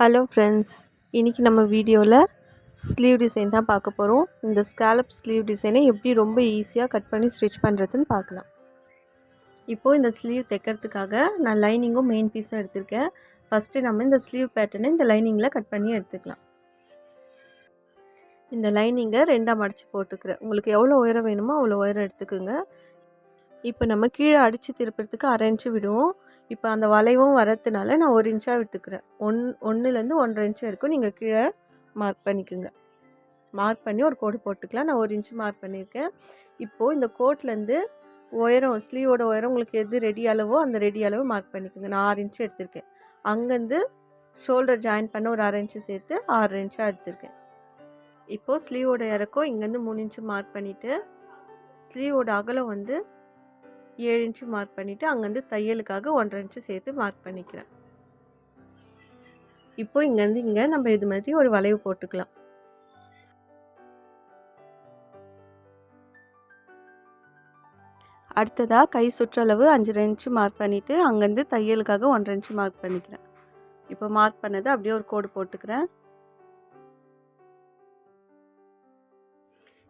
Hello friends, இன்றைக்கி நம்ம வீடியோவில் ஸ்லீவ் டிசைன் தான் பார்க்க போகிறோம். இந்த ஸ்கேலப் ஸ்லீவ் டிசைனை எப்படி ரொம்ப ஈஸியாக கட் பண்ணி ஸ்டிச் பண்ணுறதுன்னு பார்க்கலாம். இப்போது இந்த ஸ்லீவ் தைக்கிறதுக்காக நான் லைனிங்கும் மெயின் பீஸும் எடுத்திருக்கேன். ஃபஸ்ட்டு நம்ம இந்த ஸ்லீவ் பேட்டர்னை இந்த லைனிங்கில் கட் பண்ணி எடுத்துக்கலாம். இந்த லைனிங்கை ரெண்டாக மடித்து போட்டுக்கிறேன். உங்களுக்கு எவ்வளோ உயரம் வேணுமோ அவ்வளோ உயரம் எடுத்துக்கோங்க. இப்போ நம்ம கீழே அடித்து திருப்புறதுக்கு 1/2 இன்ச்சு விடுவோம். இப்போ அந்த வளைவும் வரதுனால நான் 1 இன்ச்சாக விட்டுக்கிறேன். 1லேருந்து 1.5 இன்ச்சு வரைக்கும் நீங்கள் கீழே மார்க் பண்ணிக்கோங்க. மார்க் பண்ணி ஒரு கோடு போட்டுக்கலாம். நான் 1 இன்ச்சு மார்க் பண்ணியிருக்கேன். இப்போது இந்த கோட்லேருந்து உயரம், ஸ்லீவோட உயரம் உங்களுக்கு எது ரெடி அளவோ அந்த ரெடி அளவு மார்க் பண்ணிக்கோங்க. நான் 6 இன்ச்சு எடுத்திருக்கேன். அங்கேருந்து ஷோல்டர் ஜாயின் பண்ண ஒரு 1/2 இன்ச்சு சேர்த்து 6 இன்ச்சாக எடுத்திருக்கேன். இப்போது ஸ்லீவோட இறக்கம் இங்கேருந்து 3 இன்ச்சு மார்க் பண்ணிவிட்டு ஸ்லீவோட அகலம் வந்து 7 இன்ச்சு மார்க் பண்ணிவிட்டு அங்கேருந்து தையலுக்காக 1.5 இன்ச்சு சேர்த்து மார்க் பண்ணிக்கிறேன். இப்போ இங்கேருந்து இங்கே நம்ம இது மாதிரி ஒரு வளைவு போட்டுக்கலாம். அடுத்ததாக கை சுற்றளவு 5.5 இன்ச்சு மார்க் பண்ணிவிட்டு அங்கேருந்து தையலுக்காக 1.5 இன்ச்சு மார்க் பண்ணிக்கிறேன். இப்போ மார்க் பண்ணதை அப்படியே ஒரு கோடு போட்டுக்கிறேன்.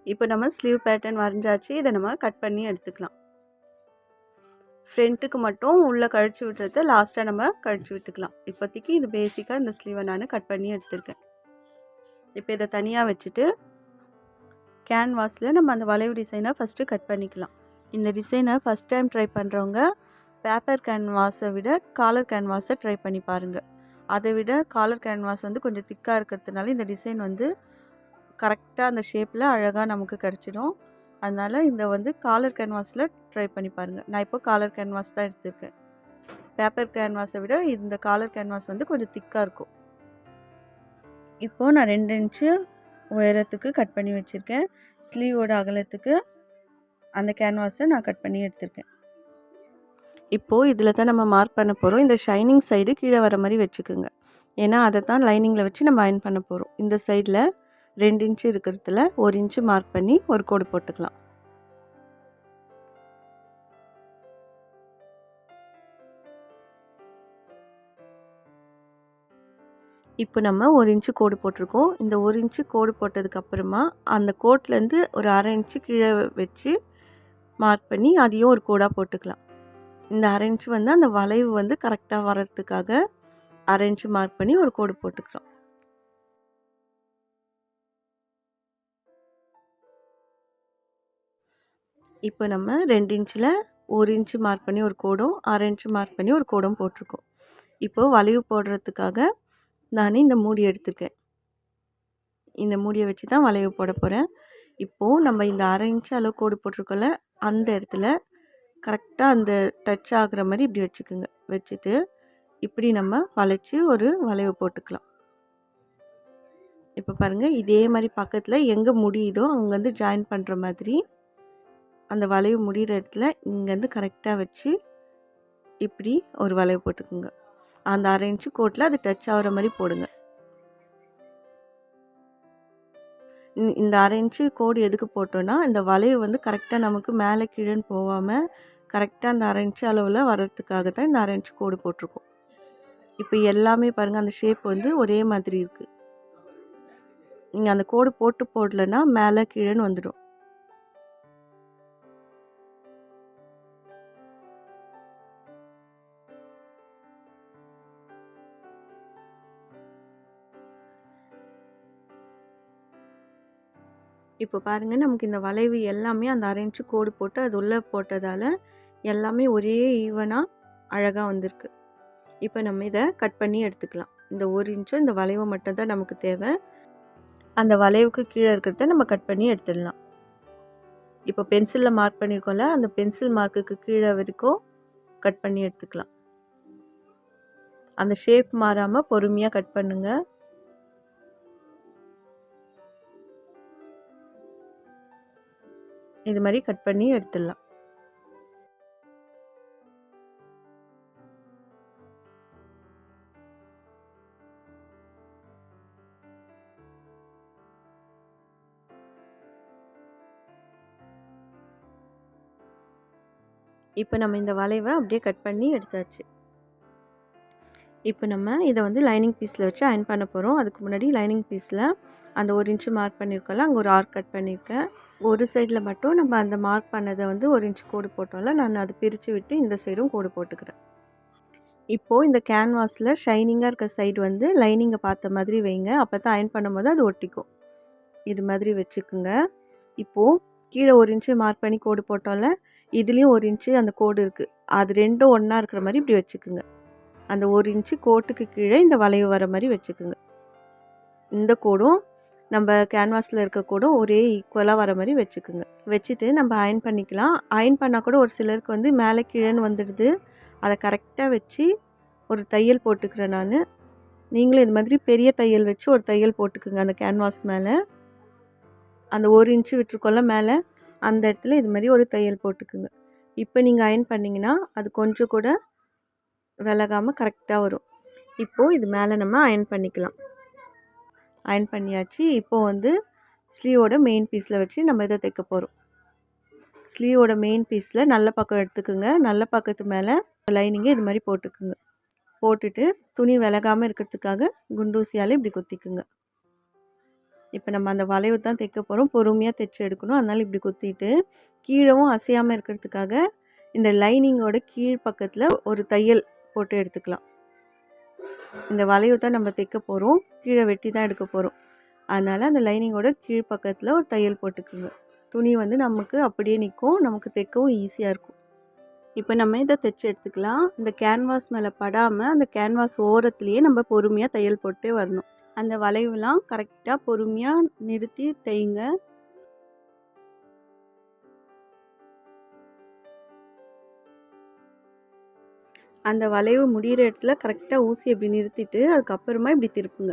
இப்போ நம்ம ஸ்லீவ் பேட்டர்ன் வரைஞ்சாச்சு. இதை நம்ம கட் பண்ணி எடுத்துக்கலாம். ஃப்ரண்ட்டுக்கு மட்டும் உள்ளே கழிச்சு விட்டுறத லாஸ்ட்டாக நம்ம கழிச்சு விட்டுக்கலாம். இப்போதைக்கு இது பேசிக்காக இந்த ஸ்லீவை நான் கட் பண்ணி எடுத்திருக்கேன். இப்போ இதை தனியாக வச்சுட்டு கேன்வாஸில் நம்ம அந்த வளைவு டிசைனை ஃபஸ்ட்டு கட் பண்ணிக்கலாம். இந்த டிசைனை ஃபஸ்ட் டைம் ட்ரை பண்ணுறவங்க பேப்பர் கேன்வாஸை விட காலர் கேன்வாஸை ட்ரை பண்ணி பாருங்கள். அதை விட காலர் கேன்வாஸ் வந்து கொஞ்சம் திக்காக இருக்கிறதுனால இந்த டிசைன் வந்து கரெக்டாக அந்த ஷேப்பில் அழகாக நமக்கு கிடச்சிடும். அதனால் இந்த வந்து காலர் கேன்வாஸில் ட்ரை பண்ணி பாருங்கள். நான் இப்போ காலர் கேன்வாஸ் தான் எடுத்திருக்கேன். பேப்பர் கேன்வாஸை விட இந்த காலர் கேன்வாஸ் வந்து கொஞ்சம் திக்காக இருக்கும். இப்போது நான் 2 இன்ச்சு உயரத்துக்கு கட் பண்ணி வச்சுருக்கேன். ஸ்லீவோட அகலத்துக்கு அந்த கேன்வாஸை நான் கட் பண்ணி எடுத்திருக்கேன். இப்போது இதில் தான் நம்ம மார்க் பண்ண போகிறோம். இந்த ஷைனிங் சைடு கீழே வர மாதிரி வச்சுக்கோங்க. ஏன்னா அதை தான் லைனிங்கில் வச்சு நம்ம அயர்ன் பண்ண போகிறோம். இந்த சைடில் 2 இன்ச்சு இருக்கிறதுல 1 இன்ச்சு மார்க் பண்ணி ஒரு கோடு போட்டுக்கலாம். இப்போ நம்ம 1 இன்ச்சு கோடு போட்டிருக்கோம். இந்த 1 இன்ச்சு கோடு போட்டதுக்கப்புறமா அந்த கோட்லேருந்து ஒரு 1/2 இன்ச்சு கீழே வச்சு மார்க் பண்ணி அதையும் ஒரு கோடாக போட்டுக்கலாம். இந்த 1/2 இன்ச்சு வந்து அந்த வளைவு வந்து கரெக்டாக வர்றதுக்காக 1/2 இன்ச்சு மார்க் பண்ணி ஒரு கோடு போட்டுக்கிறோம். இப்போ நம்ம 2 இன்ச்சில் 1 இன்ச்சு மார்க் பண்ணி ஒரு கோடும் 1/2 இன்ச்சு மார்க் பண்ணி ஒரு கோடும் போட்டிருக்கோம். இப்போது வளைவு போடுறதுக்காக நான் இந்த மூடி எடுத்துருக்கேன். இந்த மூடியை வச்சு தான் வளைவு போட போகிறேன். இப்போது நம்ம இந்த 1/2 இன்ச்சு அளவு கோடு போட்டிருக்கோம்ல, அந்த இடத்துல கரெக்டாக அந்த டச் ஆகுற மாதிரி இப்படி வச்சுக்கோங்க. வச்சுட்டு இப்படி நம்ம வளைச்சி ஒரு வளைவு போட்டுக்கலாம். இப்போ பாருங்கள், இதே மாதிரி பக்கத்தில் எங்கே முடியுதோ அங்கேருந்து ஜாயின் பண்ணுற மாதிரி அந்த வளைவு முடிகிற இடத்துல இங்கேருந்து கரெக்டாக வச்சு இப்படி ஒரு வளைவு போட்டுக்குங்க. அந்த 1/2 இன்ச்சு கோட்டில் அது டச் ஆகிற மாதிரி போடுங்க. இந்த 1/2 இன்ச்சு கோடு எதுக்கு போட்டோன்னா, இந்த வளைவு வந்து கரெக்டாக நமக்கு மேலே கீழேன்னு போகாமல் கரெக்டாக அந்த 1/2 இன்ச்சு அளவில் வர்றதுக்காக தான் இந்த 1/2 இன்ச்சு கோடு போட்டிருக்கோம். இப்போ எல்லாமே பாருங்கள், அந்த ஷேப் வந்து ஒரே மாதிரி இருக்குது. நீங்கள் அந்த கோடு போடலைன்னா மேலே கீழேன்னு வந்துடும். இப்போ பாருங்கள், நமக்கு இந்த வளைவு எல்லாமே அந்த 1/2 இன்ச்சு கோடு போட்டு அது உள்ளே போட்டதால் எல்லாமே ஒரே ஈவனாக அழகாக வந்திருக்கு. இப்போ நம்ம இதை கட் பண்ணி எடுத்துக்கலாம். இந்த 1 இன்ச்சும் இந்த வளைவு மட்டும் தான் நமக்கு தேவை. அந்த வளைவுக்கு கீழே இருக்கிறத நம்ம கட் பண்ணி எடுத்துடலாம். இப்போ பென்சிலில் மார்க் பண்ணியிருக்கோம்ல, அந்த பென்சில் மார்க்குக்கு கீழே வரைக்கும் கட் பண்ணி எடுத்துக்கலாம். அந்த ஷேப் மாறாமல் பொறுமையாக கட் பண்ணுங்கள். இது மாதிரி கட் பண்ணி எடுத்துடலாம். இப்போ நம்ம இந்த வளைவை அப்படியே கட் பண்ணி எடுத்தாச்சு. இப்போ நம்ம இதை வந்து லைனிங் பீஸில் வச்சு அயர்ன் பண்ண போகிறோம். அதுக்கு முன்னாடி லைனிங் பீஸில் அந்த 1 இன்ச்சு மார்க் பண்ணியிருக்கோம்ல, அங்கே ஒரு ஆர்க் கட் பண்ணியிருக்கேன். ஒரு சைடில் மட்டும் நம்ம அந்த மார்க் பண்ணதை வந்து 1 இன்ச் கோடு போட்டோம்ல, நான் அதை பிரித்து விட்டு இந்த சைடும் கோடு போட்டுக்கிறேன். இப்போது இந்த கேன்வாஸில் ஷைனிங்காக இருக்க சைடு வந்து லைனிங்கை பார்த்த மாதிரி வைங்க. அப்போ தான் அயர்ன் பண்ணும்போது அது ஒட்டிக்கும். இது மாதிரி வச்சுக்குங்க. இப்போது கீழே 1 இன்ச்சு மார்க் பண்ணி கோடு போட்டோம்ல, இதுலேயும் 1 இன்ச்சு அந்த கோடு இருக்குது. அது ரெண்டும் ஒன்றா இருக்கிற மாதிரி இப்படி வச்சுக்குங்க. அந்த 1 இன்ச்சு கோட்டுக்கு கீழே இந்த வளைவு வர மாதிரி வச்சுக்குங்க. இந்த கோடும் நம்ம கேன்வாஸில் இருக்க கோடும் ஒரே ஈக்குவலாக வர மாதிரி வச்சுக்குங்க. வச்சுட்டு நம்ம அயர்ன் பண்ணிக்கலாம். அயர்ன் பண்ணால் கூட ஒரு சிலருக்கு வந்து மேலே கீழேன்னு வந்துடுது. அதை கரெக்டாக வச்சு ஒரு தையல் போட்டுக்கிறேன் நான். நீங்களும் இது மாதிரி பெரிய தையல் வச்சு ஒரு தையல் போட்டுக்குங்க அந்த கேன்வாஸ் மேலே. அந்த 1 இன்ச்சு விட்டுருக்கோம்ல மேலே, அந்த இடத்துல இது மாதிரி ஒரு தையல் போட்டுக்குங்க. இப்போ நீங்கள் அயர்ன் பண்ணிங்கன்னா அது கொஞ்சம் கூட விலகாமல் கரெக்டாக வரும். இப்போது இது மேலே நம்ம அயர்ன் பண்ணிக்கலாம். அயர்ன் பண்ணியாச்சு. இப்போது வந்து ஸ்லீவோட மெயின் பீஸில் வச்சு நம்ம இதை தைக்க போகிறோம். ஸ்லீவோட மெயின் பீஸில் நல்ல பக்கம் எடுத்துக்குங்க. நல்ல பக்கத்து மேலே லைனிங்கை இது மாதிரி போட்டுக்குங்க. போட்டுட்டு துணி விலகாமல் இருக்கிறதுக்காக குண்டூசியால் இப்படி குத்திக்குங்க. இப்போ நம்ம அந்த வளைவு தான் தைக்க போகிறோம். பொறுமையாக தைச்சி எடுக்கணும். அதனால் இப்படி குத்திட்டு கீழவும் அசையாமல் இருக்கிறதுக்காக இந்த லைனிங்கோட கீழ் பக்கத்தில் ஒரு தையல் போட்டு எடுத்துக்கலாம். இந்த வளைவு தான் நம்ம தைக்க போகிறோம். கீழே வெட்டி தான் எடுக்க போகிறோம். அதனால் அந்த லைனிங்கோட கீழ் பக்கத்தில் ஒரு தையல் போட்டுக்குங்க. துணி வந்து நமக்கு அப்படியே நிற்கும். நமக்கு தைக்கவும் ஈஸியாக இருக்கும். இப்போ நம்ம இதை தைச்சி எடுத்துக்கலாம். இந்த கேன்வாஸ் மேலே படாமல் அந்த கேன்வாஸ் ஓரத்துலேயே நம்ம பொறுமையாக தையல் போட்டே வரணும். அந்த வளைவுலாம் கரெக்டாக பொறுமையாக நிறுத்தி தைங்க. அந்த வளைவு முடிகிற இடத்துல கரெக்டாக ஊசி இப்படி நிறுத்திட்டு அதுக்கப்புறமா இப்படி திருப்புங்க.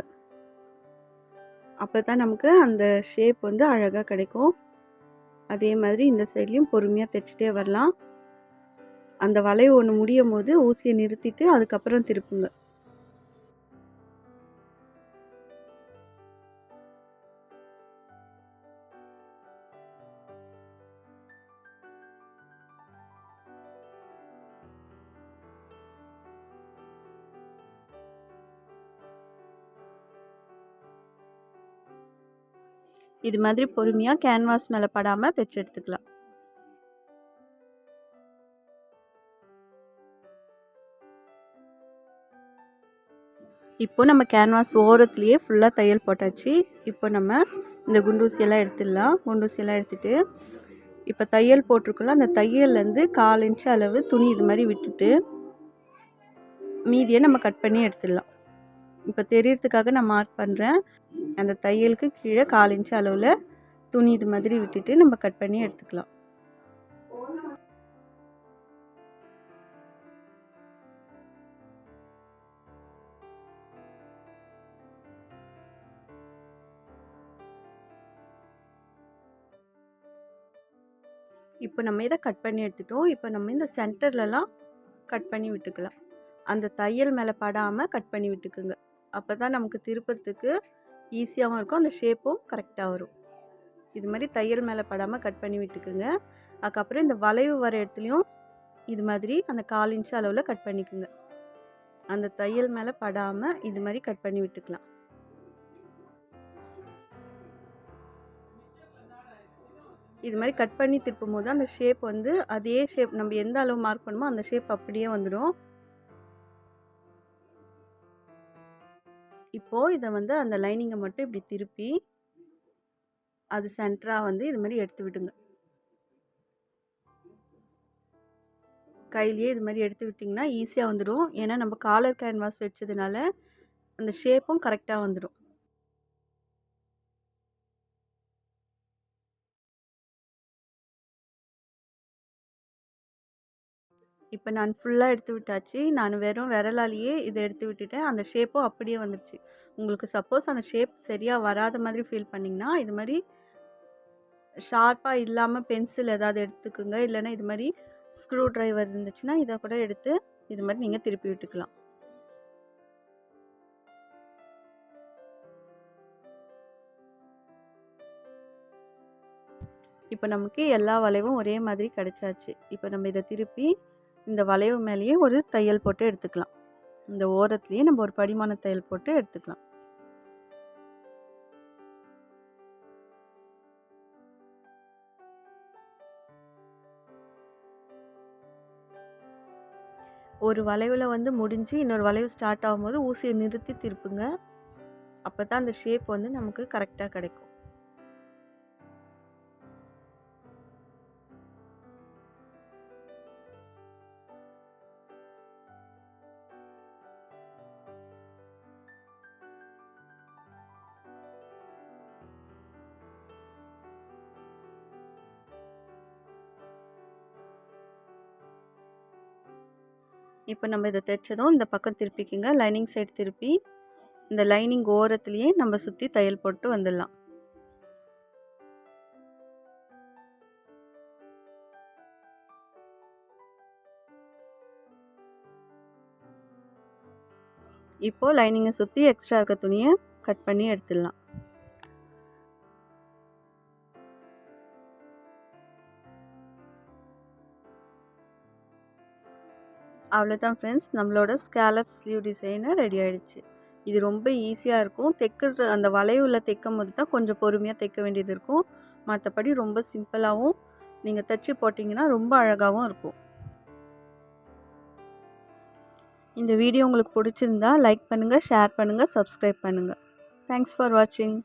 அப்போ தான் நமக்கு அந்த ஷேப் வந்து அழகாக கிடைக்கும். அதே மாதிரி இந்த சைட்லேயும் பொறுமையாக தைச்சிட்டே வரலாம். அந்த வளைவு ஒன்று முடியும் போது ஊசியை நிறுத்திட்டு அதுக்கப்புறம் திருப்புங்க. இது மாதிரி பொறுமையாக கேன்வாஸ் மேலே படாமல் தைச்சி எடுத்துக்கலாம். இப்போ நம்ம கேன்வாஸ் ஓரத்துலேயே ஃபுல்லாக தையல் போட்டாச்சு. இப்போ நம்ம இந்த குண்டூசியெல்லாம் எடுத்துடலாம். குண்டூசியெல்லாம் எடுத்துகிட்டு இப்போ தையல் போட்டிருக்கோம்ல, அந்த தையல்லேருந்து 1/4 இன்ச்சு அளவு துணி இது மாதிரி விட்டுட்டு மீதியை நம்ம கட் பண்ணி எடுத்துடலாம். இப்போ தெரியறதுக்காக நான் மார்க் பண்ணுறேன். அந்த தையலுக்கு கீழே 1/4 இன்ச்சு அளவில் துணி இது மாதிரி விட்டுட்டு நம்ம கட் பண்ணி எடுத்துக்கலாம். இப்போ நம்ம இதை கட் பண்ணி எடுத்துட்டோம். இப்போ நம்ம இந்த சென்டர்லலாம் கட் பண்ணி விட்டுக்கலாம். அந்த தையல் மேலே படாமல் கட் பண்ணி விட்டுக்குங்க. அப்போ தான் நமக்கு திருப்புறதுக்கு ஈஸியாகவும் இருக்கும். அந்த ஷேப்பும் கரெக்டாக வரும். இது மாதிரி தையல் மேலே படாமல் கட் பண்ணி விட்டுக்குங்க. அதுக்கப்புறம் இந்த வளைவு வர இடத்துலையும் இது மாதிரி அந்த 1/4 இன்ச்சு அளவில் கட் பண்ணிக்குங்க. அந்த தையல் மேலே படாமல் இது மாதிரி கட் பண்ணி விட்டுக்கலாம். இது மாதிரி கட் பண்ணி திருப்பும் போது அந்த ஷேப் வந்து அதே ஷேப் நம்ம எந்த அளவு மார்க் பண்ணுமோ அந்த ஷேப் அப்படியே வந்துடும். இப்போது இதை வந்து அந்த லைனிங்கை மட்டும் இப்படி திருப்பி அது சென்டராக வந்து இது மாதிரி எடுத்து விடுங்க. கையிலேயே இது மாதிரி எடுத்து விட்டிங்கன்னா ஈஸியாக வந்துடும். ஏன்னா நம்ம காலர் கேன்வாஸ் வச்சதுனால அந்த ஷேப்பும் கரெக்டாக வந்துடும். இப்போ நான் ஃபுல்லாக எடுத்து விட்டாச்சு. நான் வெறும் விரலாலேயே இதை எடுத்து விட்டுட்டேன். அந்த ஷேப்பும் அப்படியே வந்துடுச்சு. உங்களுக்கு சப்போஸ் அந்த ஷேப் சரியாக வராத மாதிரி ஃபீல் பண்ணிங்கன்னா இது மாதிரி ஷார்ப்பாக இல்லாமல் பென்சில் ஏதாவது எடுத்துக்குங்க. இல்லைன்னா இது மாதிரி ஸ்க்ரூ ட்ரைவர் இருந்துச்சுன்னா இதை கூட எடுத்து இது மாதிரி நீங்கள் திருப்பி விட்டுக்கலாம். இப்போ நமக்கு எல்லா வளைவும் ஒரே மாதிரி கிடச்சாச்சு. இப்போ நம்ம இதை திருப்பி இந்த வளைவு மேலேயே ஒரு தையல் போட்டு எடுத்துக்கலாம். இந்த ஓரத்துலேயே நம்ம ஒரு படிமான தையல் போட்டு எடுத்துக்கலாம். ஒரு வளைவில் வந்து முடிஞ்சு இன்னொரு வளைவு ஸ்டார்ட் ஆகும்போது ஊசியை நிறுத்தி திருப்புங்க. அப்போ தான் அந்த ஷேப் வந்து நமக்கு கரெக்டாக கிடைக்கும். இப்போ நம்ம இதை தைச்சதும் இந்த பக்கம் திருப்பிக்கிங்க. லைனிங் சைடு திருப்பி இந்த லைனிங் ஓரத்துலேயே நம்ம சுற்றி தையல் போட்டு வந்துடலாம். இப்போது லைனிங்கை சுற்றி எக்ஸ்ட்ரா இருக்க துணியை கட் பண்ணி எடுத்துடலாம். அவ்வளோதான் ஃப்ரெண்ட்ஸ், நம்மளோட ஸ்கேலப் ஸ்லீவ் டிசைனு ரெடி ஆகிடுச்சு. இது ரொம்ப ஈஸியாக இருக்கும். தைக்கிற அந்த வளைவில் தைக்கும் போது தான் கொஞ்சம் பொறுமையாக தைக்க வேண்டியது இருக்கும். மற்றபடி ரொம்ப சிம்பிளாகவும் நீங்கள் தைச்சி போட்டிங்கன்னா ரொம்ப அழகாகவும் இருக்கும். இந்த வீடியோ உங்களுக்கு பிடிச்சிருந்தா லைக் பண்ணுங்கள், ஷேர் பண்ணுங்கள், சப்ஸ்கிரைப் பண்ணுங்கள். தேங்க்ஸ் ஃபார் வாட்சிங்.